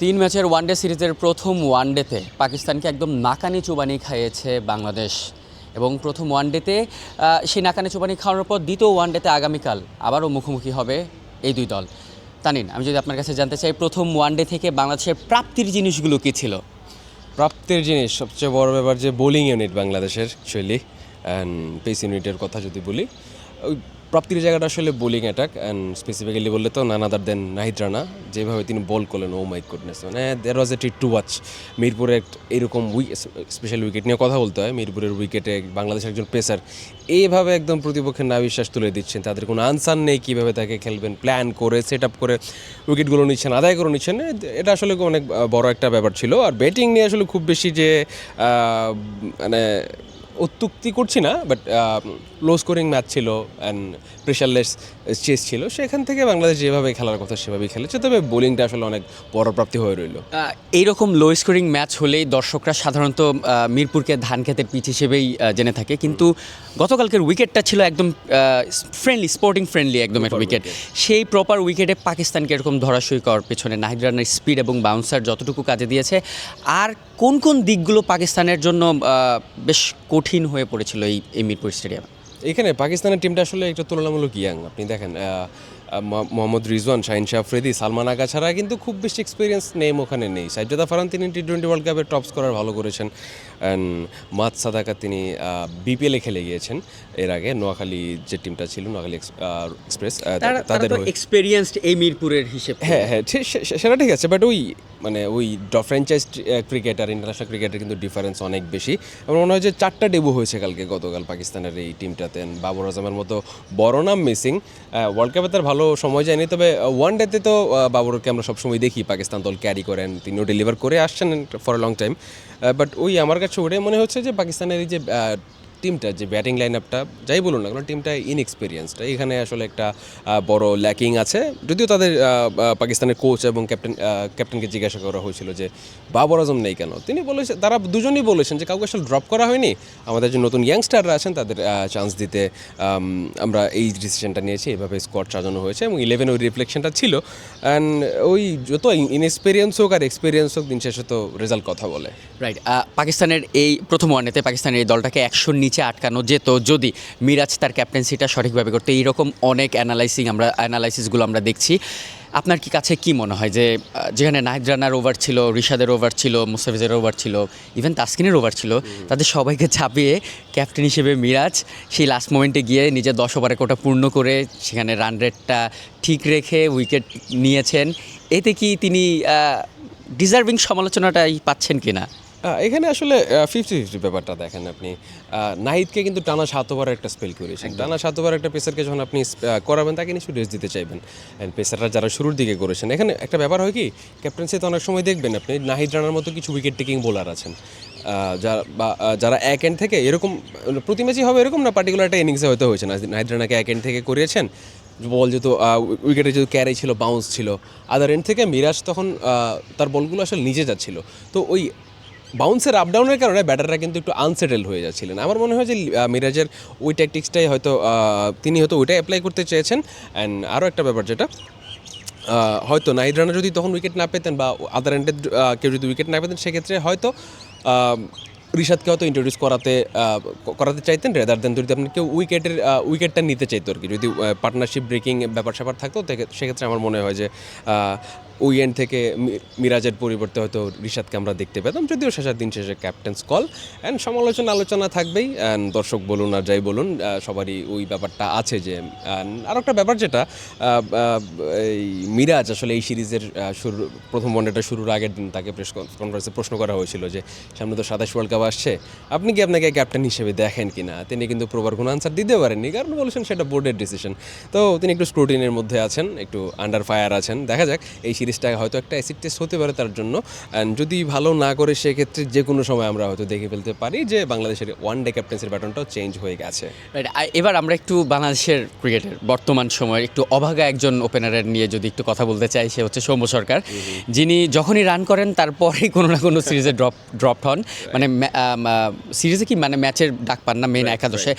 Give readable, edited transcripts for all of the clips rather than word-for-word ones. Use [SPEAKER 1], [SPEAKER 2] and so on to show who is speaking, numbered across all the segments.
[SPEAKER 1] তিন ম্যাচের ওয়ানডে সিরিজের প্রথম ওয়ানডেতে পাকিস্তানকে একদম নাকানি চুবানি খাইয়েছে বাংলাদেশ এবং প্রথম ওয়ানডেতে সেই নাকানি চুবানি খাওয়ার পর দ্বিতীয় ওয়ানডেতে আগামীকাল আবারও মুখোমুখি হবে এই দুই দল। তানিন, আমি যদি আপনার কাছে জানতে চাই প্রথম ওয়ানডে থেকে বাংলাদেশের প্রাপ্তির জিনিসগুলো কী ছিল?
[SPEAKER 2] প্রাপ্তির জিনিস সবচেয়ে বড় ব্যাপার যে বোলিং ইউনিট বাংলাদেশের শৈলী অ্যান্ড পেস ইউনিটের কথা যদি বলি, ওই প্রাপ্তির জায়গাটা আসলে বোলিং অ্যাটাক অ্যান্ড স্পেসিফিক্যালি বললে তো নান আদার দেন নাহিদ রানা যেভাবে তিনি বল করলেন, ও মাই গুডনেস, মানে দেয়ার ওয়াজ এ ট্রিট টু ওয়াচ। মিরপুরের এরকম স্পেশাল উইকেট নিয়ে কথা বলতে হয়, মিরপুরের উইকেটে বাংলাদেশের একজন পেসার এইভাবে একদম প্রতিপক্ষের না বিশ্বাস তুলে দিচ্ছেন, তাদের কোনো আনসার নেই কীভাবে তাকে খেলবেন, প্ল্যান করে সেট আপ করে উইকেটগুলো নিচ্ছেন, আদায় করে নিচ্ছেন, এটা আসলে অনেক বড় একটা ব্যাপার ছিল। আর ব্যাটিং নিয়ে আসলে খুব বেশি যে মানে অত্যুক্তি করছি না, বাট লো স্কোরিং ম্যাচ ছিল অ্যান্ড প্রেশারলেস চেস ছিল, সেখান থেকে বাংলাদেশ যেভাবে খেলার কথা সেভাবেই খেলেছে। তবে বোলিংটা আসলে অনেক বড় প্রাপ্তি হয়ে রইল।
[SPEAKER 1] এইরকম লো স্কোরিং ম্যাচ হলেই দর্শকরা সাধারণত মিরপুরকে ধান খেতের পিচ হিসেবেই জেনে থাকে, কিন্তু গতকালকের উইকেটটা ছিল একদম ফ্রেন্ডলি, স্পোর্টিং ফ্রেন্ডলি একদম একটা উইকেট। সেই প্রপার উইকেটে পাকিস্তানকে এরকম ধরাশয়ী করার পেছনে নাহিদ রানার স্পিড এবং বাউন্সার যতটুকু কাজে দিয়েছে, আর কোন কোন দিকগুলো পাকিস্তানের জন্য বেশ কঠিন হয়ে পড়েছিল এই মিরপুর স্টেডিয়ামে?
[SPEAKER 2] এখানে পাকিস্তানের টিমটা আসলে একটা তুলনামূলক ইয়াং। আপনি দেখেন মোহাম্মদ রিজওয়ান, শাহিন শাহ আফ্রিদি, সালমান আগা ছাড়া কিন্তু খুব বেশি এক্সপিরিয়েন্স ওখানে নেই। সাইফজাদা ফারহান তিনি T20 ওয়ার্ল্ড কাপে টপ স্কোরার ভালো করেছেন, অ্যান্ড মাত সাদাকা তিনি বিপিএলে খেলে গিয়েছেন এর আগে। নোয়াখালী যে টিমটা ছিল, নোয়াখালী এক্সপ্রেস, তাদের
[SPEAKER 1] এক্সপেরিয়েন্সড এই মিরপুরের হিসেবে।
[SPEAKER 2] হ্যাঁ, সেটা ঠিক আছে, বাট ওই ফ্র্যাঞ্চাইজ ক্রিকেট আর ইন্টারন্যাশনাল ক্রিকেটের কিন্তু ডিফারেন্স অনেক বেশি। আমার মনে হয় যে 4টা ডেবু হয়েছে গতকাল পাকিস্তানের এই টিমটাতে। বাবর আজমের মতো বড় নাম মিসিং। ওয়ার্ল্ড কাপে তার ভালো সময় যায়নি, তবে ওয়ান ডেতে তো বাবরকে আমরা সবসময় দেখি পাকিস্তান দল ক্যারি করেন, তিনিও ডেলিভার করে আসছেন for a long time. But আমার কাছে ওটাই মনে হচ্ছে যে পাকিস্তানের এই যে টিমটা, যে ব্যাটিং লাইন আপটা যাই বলুন না কারণ টিমটা ইনএক্সপিরিয়েন্সড, এখানে আসলে একটা বড় ল্যাকিং আছে। যদিও তাদের পাকিস্তানের কোচ এবং ক্যাপ্টেনকে জিজ্ঞাসা করা হয়েছিল যে বাবর আজম নেই কেন, তিনি বলেছেন, তারা দুজনেই বলেছেন যে কাউকে আসলে ড্রপ করা হয়নি, আমাদের যে নতুন ইয়াংস্টাররা আছেন তাদের চান্স দিতে আমরা এই ডিসিশনটা নিয়েছি, এভাবে স্কোয়াড সাজানো হয়েছে এবং 11 ওই রিফ্লেকশনটা ছিল। অ্যান্ড ওই যত ইনএক্সপিরিয়েন্স হোক আর এক্সপিরিয়েন্স হোক, দিন শেষে তো রেজাল্ট কথা বলে।
[SPEAKER 1] রাইট। পাকিস্তানের এই প্রথম ওয়ানডেতে পাকিস্তানের এই দলটাকে 100-র নিচে আটকানো যেত যদি মিরাজ তার ক্যাপ্টেন্সিটা সঠিকভাবে করতো। এইরকম অনেক অ্যানালাইসিসগুলো আমরা দেখছি। আপনার কাছে কি মনে হয় যে যেখানে নাহিদ রানার ওভার ছিল, রিশাদের ওভার ছিল, মুস্তাফিজের ওভার ছিল, ইভেন তাসকিনের ওভার ছিল, তাদের সবাইকে চাপিয়ে ক্যাপ্টেন হিসেবে মিরাজ সেই লাস্ট মোমেন্টে গিয়ে নিজের 10 ওভারে কোটা পূর্ণ করে সেখানে রান রেটটা ঠিক রেখে উইকেট নিয়েছেন, এতে কি তিনি ডিজার্ভিং সমালোচনাটাই পাচ্ছেন কিনা?
[SPEAKER 2] এখানে আসলে 50-50 ব্যাপারটা দেখেন আপনি। নাহিদকে কিন্তু টানা 7 ওভারের একটা স্পেল করেছেন, টানা 7 ওভার একটা পেসারকে যখন আপনি করাবেন তাকে নিশ্চয়ই রেস্ট দিতে চাইবেন। অ্যান্ড পেসাররা যারা শুরুর দিকে করেছেন, এখানে একটা ব্যাপার হয় কি, ক্যাপ্টেন্সিতে অনেক সময় দেখবেন আপনি নাহিদ রানার মতো কিছু উইকেট টেকিং বোলার আছেন যারা এক এন্ড থেকে এরকম প্রতি ম্যাচই হবে এরকম না, পার্টিকুলার একটা ইনিংসে হয়তো হয়েছে না, নাহিদ রানাকে এক এন্ড থেকে করিয়েছেন, বল যেহেতু উইকেটে যেহেতু ক্যারি ছিল, বাউন্স ছিল, আদার এন্ড থেকে মিরাজ তখন তার বলগুলো আসলে নিচে যাচ্ছিল, তো ওই বাউন্সের আপডাউনের কারণে ব্যাটাররা কিন্তু একটু আনসেটেল হয়ে যাচ্ছিলেন। আমার মনে হয় যে মিরাজের ওই ট্যাকটিক্সটাই হয়তো তিনি ওইটাই অ্যাপ্লাই করতে চেয়েছেন। অ্যান্ড আরও একটা ব্যাপার যেটা হয়তো নাহিদ রানা যদি তখন উইকেট না পেতেন বা আদার এন্ডের কেউ যদি উইকেট না পেতেন, সেক্ষেত্রে হয়তো রিশাদকে হয়তো ইন্ট্রোডিউস করাতে চাইতেন, রেদার দেন যদি আপনি কেউ উইকেটটা নিতে চাইতো আর কি। যদি পার্টনারশিপ ব্রেকিং ব্যাপার স্যাপার থাকতো, সেক্ষেত্রে আমার মনে হয় যে ওই এন্ড থেকে মিরাজের পরিবর্তে হয়তো রিশাদকে আমরা দেখতে পেতাম। যদিও দিন শেষে ক্যাপ্টেন্স কল অ্যান্ড আলোচনা থাকবেই, অ্যান্ড দর্শক বলুন আর যাই বলুন সবারই ওই ব্যাপারটা আছে যে। আরও একটা ব্যাপার যেটা এই মিরাজ আসলে এই সিরিজের প্রথম ওয়ানডেটা শুরুর আগের দিন তাকে প্রেস কনফারেন্সে প্রশ্ন করা হয়েছিল যে সামনে তো 27 ওয়ার্ল্ড কাপ আসছে, আপনি কি আপনাকে ক্যাপ্টেন হিসেবে দেখেন কি না। তিনি কিন্তু প্রপার কোনো আনসার দিতে পারেননি, কারণ বলেছেন সেটা বোর্ডের ডিসিশন। তো তিনি একটু স্ক্রুটিনের মধ্যে আছেন, একটু আন্ডার ফায়ার আছেন। দেখা যাক, এই সিরিজটা হয়তো একটা অ্যাসিড টেস্ট হতে পারে তার জন্য। অ্যান্ড যদি ভালো না করে সেক্ষেত্রে যে কোনো সময় আমরা হয়তো দেখে ফেলতে পারি যে বাংলাদেশের ওয়ানডে ক্যাপ্টেন্সির ব্যাটনটাও চেঞ্জ হয়ে গেছে।
[SPEAKER 1] এবার আমরা একটু বাংলাদেশের ক্রিকেটের বর্তমান সময়ের একটু অভাগা একজন ওপেনারের নিয়ে যদি একটু কথা বলতে চাই, সে হচ্ছে সৌম্য সরকার, যিনি যখনই রান করেন তারপরেই কোনো না কোনো সিরিজে ড্রপ হন, মানে সিরিজে কি মানে ম্যাচের ডাক পান না মেইন একাদশে।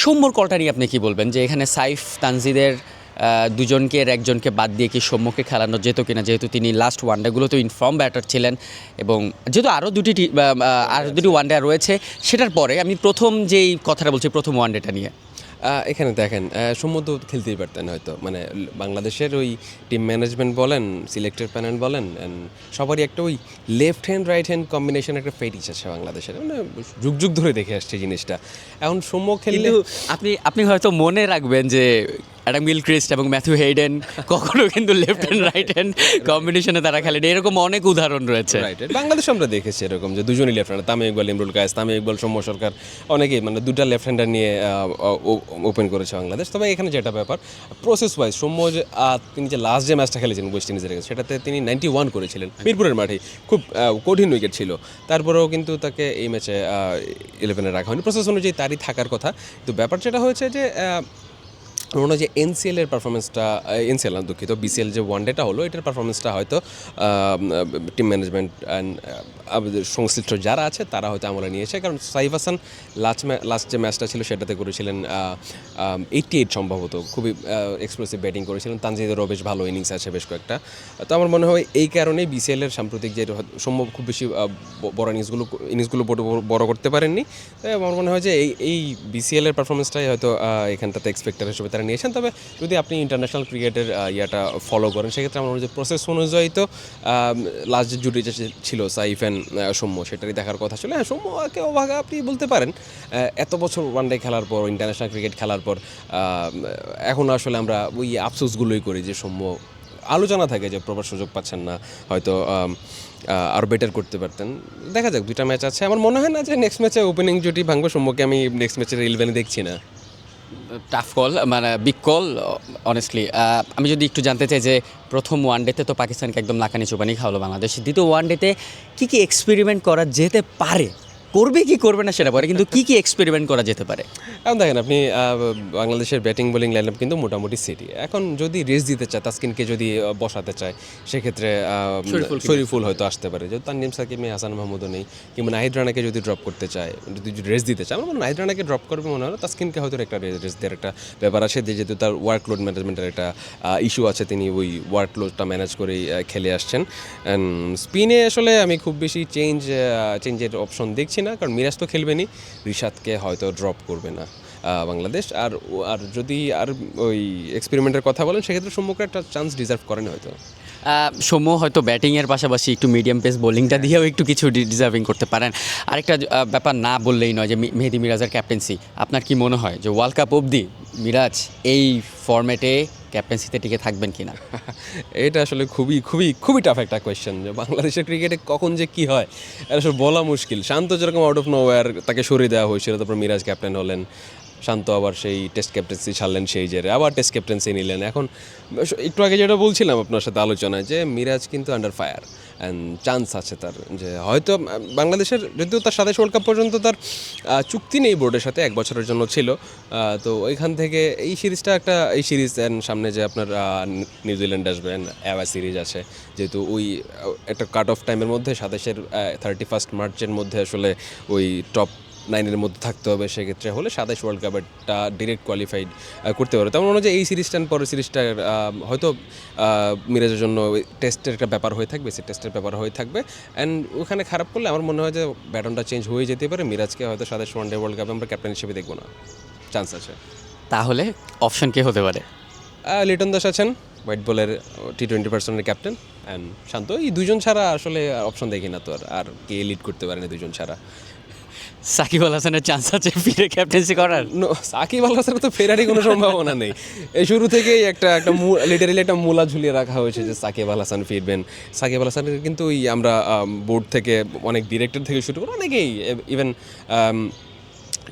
[SPEAKER 1] সৌম্যর কলটা নিয়ে আপনি কি বলবেন যে এখানে সাইফ তানজিদের দুজনকে একজনকে বাদ দিয়ে কি সৌম্যকে খেলানো যেত কিনা, যেহেতু তিনি লাস্ট ওয়ানডেগুলোতে ইনফর্ম ব্যাটার ছিলেন এবং যেহেতু আরও দুটি ওয়ানডে রয়েছে, সেটার পরে আমি প্রথম যেই কথাটা বলছি প্রথম ওয়ানডেটা নিয়ে।
[SPEAKER 2] এখানে দেখেন সৌম্য তো খেলতেই পারতেন হয়তো, মানে বাংলাদেশের ওই টিম ম্যানেজমেন্ট বলেন, সিলেক্টেড প্যানেল বলেন, অ্যান্ড সবারই একটা ওই left hand right hand combination একটা ফেটিস আছে বাংলাদেশের, মানে যুগ যুগ ধরে দেখে আসছে জিনিসটা। এখন সৌম্য খেললে
[SPEAKER 1] কিন্তু আপনি হয়তো মনে রাখবেন যে অ্যাডাম গিলক্রিস্ট এবং ম্যাথিউ হেইডেন কখনো কিন্তু লেফট হ্যান্ড রাইট হ্যান্ড কম্বিনেশনে তারা খেলেন, এরকম অনেক উদাহরণ রয়েছে।
[SPEAKER 2] রাইট, বাংলাদেশে আমরা দেখেছি এরকম যে দুজনই লেফট হ্যান্ডার, তামিম ইকবাল, ইমরুল কায়েস, তামিম ইকবাল, সৌম্য সরকার, অনেকেই মানে দুটা লেফট হ্যান্ডার নিয়ে ওপেন করেছে বাংলাদেশ। তবে এখানে যেটা ব্যাপার প্রসেস ওয়াইজ, সৌম্য যে তিনি যে লাস্ট যে ম্যাচটা খেলেছেন ওয়েস্ট ইন্ডিজের কাছে, সেটাতে তিনি 91 করেছিলেন মিরপুরের মাঠে, খুব কঠিন উইকেট ছিল, তারপরেও কিন্তু তাকে এই ম্যাচে 11-এ রাখা হয়নি। প্রসেস অনুযায়ী তারই থাকার কথা। তো ব্যাপার যেটা হয়েছে যে মনে হয় যে এনসিএল এর পারফরমেন্সটা, এনসিএল না দুঃখিত, বিসিএল যে ওয়ানডেটা হলো এটার পারফরমেন্সটা হয়তো টিম ম্যানেজমেন্ট অ্যান্ড সংশ্লিষ্ট যারা আছে তারা হয়তো আমলে নিয়েছে। কারণ সাইফ হাসান লাস্ট যে ম্যাচটা ছিল সেটাতে করেছিলেন 88 সম্ভবত, খুবই এক্সপ্লোসিভ ব্যাটিং করেছিলেন। তানজিদেরও বেশ ভালো ইনিংস আছে বেশ কয়েকটা। তো আমার মনে হয় এই কারণেই বিসিএলের সাম্প্রতিক যে সম্ভব খুব বেশি বড় ইনিংসগুলো বড় করতে পারেননি। তাই আমার মনে হয় যে এই বিসিএলের পারফরমেন্সটাই হয়তো এখানটাতে এক্সপেক্টার হিসেবে তারা নিয়েছেন। তবে যদি আপনি ইন্টারন্যাশনাল ক্রিকেটের ইয়াটা ফলো করেন, সেক্ষেত্রে আমার মনে হয় যে প্রসেস অনুযায়ী তো লাস্ট যে জুটি যে ছিল সাইফ অ্যান্ড সৌম্য, সেটারই দেখার কথা ছিল। হ্যাঁ, সৌম্যকে অভাগা আপনি বলতে পারেন, এত বছর ওয়ানডে খেলার পর, ইন্টারন্যাশনাল ক্রিকেট খেলার পর এখন আসলে আমরা ওই আফসোসগুলোই করি যে সৌম্য, আলোচনা থাকে যে প্রপার সুযোগ পাচ্ছেন না, হয়তো আরও বেটার করতে পারতেন। দেখা যাক, দুইটা ম্যাচ আছে, আমার মনে হয় না যে নেক্সট ম্যাচে ওপেনিং জুটি ভাঙবে। সৌম্যকে আমি নেক্সট ম্যাচের 11-এ দেখছি না।
[SPEAKER 1] টাফ কল, মানে বিগ কল অনেস্টলি। আমি যদি একটু জানতে চাই যে প্রথম ওয়ানডেতে তো পাকিস্তানকে একদম নাকানি চুবানি খাওয়ালো বাংলাদেশ, দ্বিতীয় ওয়ানডেতে কী কী এক্সপেরিমেন্ট করা যেতে পারে, করবে কি করবে না সেটা পরে, কিন্তু কী কী এক্সপেরিমেন্ট করা যেতে পারে?
[SPEAKER 2] এখন দেখেন আপনি বাংলাদেশের ব্যাটিং বোলিং লাইন আপ কিন্তু মোটামুটি সেটি। এখন যদি রেস দিতে চায়, তাসকিনকে যদি বসাতে চায়, সেক্ষেত্রে শরীফুল হয়তো আসতে পারে, যেহেতু তানজিম সাকিব নেই, হাসান মাহমুদও নেই। কিংবা নাহিদ রানাকে যদি ড্রপ করতে চায়, যদি রেস দিতে চায়, আমার মনে হয় নাহিদ রানাকে ড্রপ করবে মনে হয় না, তাসকিনকে হয়তো একটা রেস দেওয়ার একটা ব্যাপার আছে, যেহেতু তার ওয়ার্কলোড ম্যানেজমেন্টের একটা ইস্যু আছে, তিনি ওই ওয়ার্কলোডটা ম্যানেজ করেই খেলে আসছেন। অ্যান্ড স্পিনে আসলে আমি খুব বেশি চেঞ্জের অপশন দেখছি না, কারণ মিরাজ তো খেলবেনি, রিশাদকে হয়তো ড্রপ করবে না বাংলাদেশ। আর যদি ওই এক্সপেরিমেন্টের কথা বলেন, সেক্ষেত্রে সৌম্যকে একটা চান্স ডিজার্ভ করেন হয়তো।
[SPEAKER 1] সৌম্য হয়তো ব্যাটিংয়ের পাশাপাশি একটু মিডিয়াম পেস বোলিংটা দিয়েও একটু কিছু ডিজার্ভিং করতে পারেন। আরেকটা ব্যাপার না বললেই নয়, যে মেহেদী মিরাজের ক্যাপ্টেন্সি, আপনার কি মনে হয় যে ওয়ার্ল্ড কাপ অবধি মিরাজ এই ফরম্যাটে ক্যাপ্টেন্সিতে টিকে থাকবেন কিনা?
[SPEAKER 2] এটা আসলে খুবই খুবই খুবই টাফ একটা কোয়েশ্চেন, যে বাংলাদেশের ক্রিকেটে কখন যে কী হয় এটা আসলে বলা মুশকিল। শান্ত যেরকম আউট অফ নোওয়্যার তাকে সরিয়ে দেওয়া হয়েছিল, তারপর মিরাজ ক্যাপ্টেন হলেন, শান্ত আবার সেই টেস্ট ক্যাপ্টেন্সি ছাড়লেন, সেই জেরে আবার টেস্ট ক্যাপ্টেন্সি নিলেন। এখন একটু আগে যেটা বলছিলাম আপনার সাথে আলোচনায়, যে মিরাজ কিন্তু আন্ডার ফায়ার, অ্যান্ড চান্স আছে তার, যে হয়তো বাংলাদেশের, যদিও তার 27 ওয়ার্ল্ড কাপ পর্যন্ত তার চুক্তি নেই বোর্ডের সাথে, 1 বছরের জন্য ছিল। তো ওইখান থেকে এই সিরিজ সামনে যে আপনার নিউজিল্যান্ড আসবেন, অ্যাওয়ে সিরিজ আছে, যেহেতু ওই একটা কাট অফ টাইমের মধ্যে 27-এর 31 মার্চের মধ্যে আসলে ওই টপ 9-এর মধ্যে থাকতে হবে, সেক্ষেত্রে হলে 27 ওয়ার্ল্ড কাপেরটা ডিরেক্ট কোয়ালিফাইড করতে পারে। তেমন মনে হয় যে এই সিরিজটার পরের সিরিজটা হয়তো মিরাজের জন্য টেস্টের একটা ব্যাপার হয়ে থাকবে, সে টেস্টের ব্যাপার হয়ে থাকবে। অ্যান্ড ওখানে খারাপ করলে আমার মনে হয় যে ব্যাটনটা চেঞ্জ হয়ে যেতে পারে, মিরাজকে হয়তো 27 ওয়ানডে ওয়ার্ল্ড কাপে আমরা ক্যাপ্টেন হিসেবে দেখবো না, চান্স আছে।
[SPEAKER 1] তাহলে অপশন কে হতে পারে?
[SPEAKER 2] লিটন দাস আছেন, হোয়াইট বলের T20 ক্যাপ্টেন, অ্যান্ড শান্ত, এই দুজন ছাড়া আসলে অপশন দেখি না তো, আর কে লিড করতে পারেন দুজন ছাড়া।
[SPEAKER 1] সাকিব আল হাসানের চান্স আছে ফিরে ক্যাপ্টেন্সি করার?
[SPEAKER 2] সাকিব আল হাসানের তো ফেরারই কোনো সম্ভাবনা নেই। এই শুরু থেকেই একটা লিটারেলি একটা মূলা ঝুলিয়ে রাখা হয়েছে যে সাকিব আল হাসান ফিরবেন। সাকিব আল হাসানের কিন্তু ওই আমরা বোর্ড থেকে অনেক ডিরেক্টর থেকে শুরু করে অনেকেই, ইভেন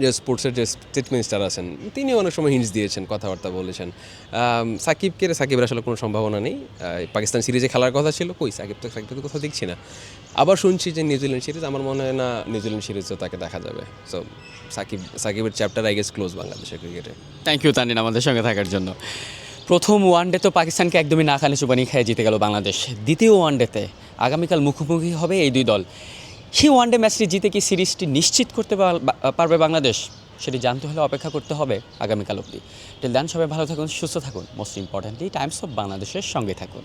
[SPEAKER 2] যে স্পোর্টসের যে চিফ মিনিস্টার আছেন, তিনি অনেক সময় হিন্টস দিয়েছেন, কথাবার্তা বলেছেন। সাকিবের আসলে কোনো সম্ভাবনা নেই। পাকিস্তান সিরিজে খেলার কথা ছিল, কই সাকিব তো কোথাও দেখছি না। আবার শুনছি যে নিউজিল্যান্ড সিরিজ, আমার মনে হয় না নিউজিল্যান্ড সিরিজও তাকে দেখা যাবে। সো সাকিবের চ্যাপ্টার আই গেস ক্লোজ বাংলাদেশের ক্রিকেটে।
[SPEAKER 1] থ্যাংক ইউ তানিন আমাদের সঙ্গে থাকার জন্য। প্রথম ওয়ানডে তো পাকিস্তানকে একদমই না খালি চুবানি খেয়ে জিতে গেল বাংলাদেশ। দ্বিতীয় ওয়ানডেতে আগামীকাল মুখোমুখি হবে এই দুই দল। সেই ওয়ানডে ম্যাচটি জিতে কি সিরিজটি নিশ্চিত করতে পারবে বাংলাদেশ? সেটি জানতে হলে অপেক্ষা করতে হবে আগামীকাল অবধি। টিল দেন সবাই ভালো থাকুন, সুস্থ থাকুন, মোস্ট ইম্পর্ট্যান্টলি টাইমস অফ বাংলাদেশের সঙ্গে থাকুন।